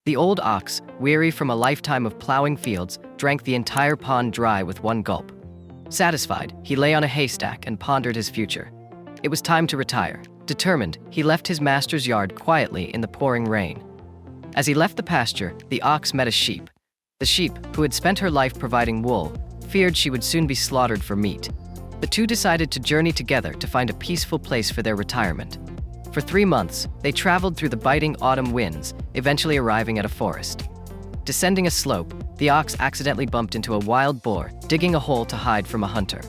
The old ox, weary from a lifetime of plowing fields, drank the entire pond dry with one gulp. Satisfied, he lay on a haystack and pondered his future. It was time to retire. Determined, he left his master's yard quietly in the pouring rain. As he left the pasture, the ox met a sheep. The sheep, who had spent her life providing wool, feared she would soon be slaughtered for meat. The two decided to journey together to find a peaceful place for their retirement. For 3 months, they traveled through the biting autumn winds, eventually arriving at a forest. Descending a slope, the ox accidentally bumped into a wild boar, digging a hole to hide from a hunter.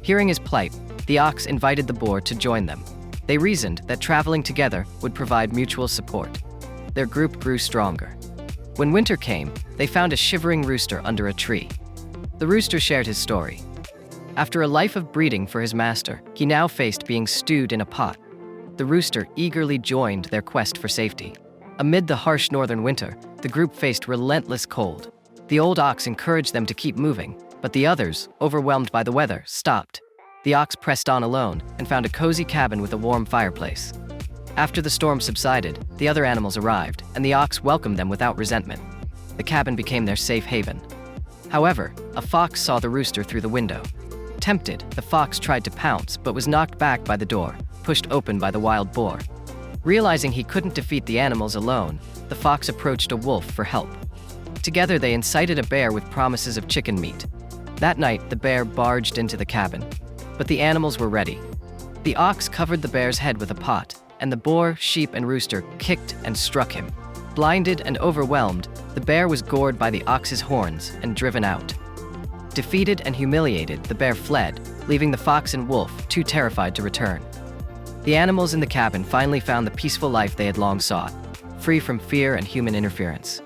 Hearing his plight, the ox invited the boar to join them. They reasoned that traveling together would provide mutual support. Their group grew stronger. When winter came, they found a shivering rooster under a tree. The rooster shared his story. After a life of breeding for his master, he now faced being stewed in a pot. The rooster eagerly joined their quest for safety. Amid the harsh northern winter, the group faced relentless cold. The old ox encouraged them to keep moving, but the others, overwhelmed by the weather, stopped. The ox pressed on alone and found a cozy cabin with a warm fireplace. After the storm subsided, the other animals arrived, and the ox welcomed them without resentment. The cabin became their safe haven. However, a fox saw the rooster through the window. Tempted, the fox tried to pounce but was knocked back by the door, pushed open by the wild boar. Realizing he couldn't defeat the animals alone, the fox approached a wolf for help. Together they incited a bear with promises of chicken meat. That night, the bear barged into the cabin. But the animals were ready. The ox covered the bear's head with a pot, and the boar, sheep, and rooster kicked and struck him. Blinded and overwhelmed, the bear was gored by the ox's horns and driven out. Defeated and humiliated, the bear fled, leaving the fox and wolf too terrified to return. The animals in the cabin finally found the peaceful life they had long sought, free from fear and human interference.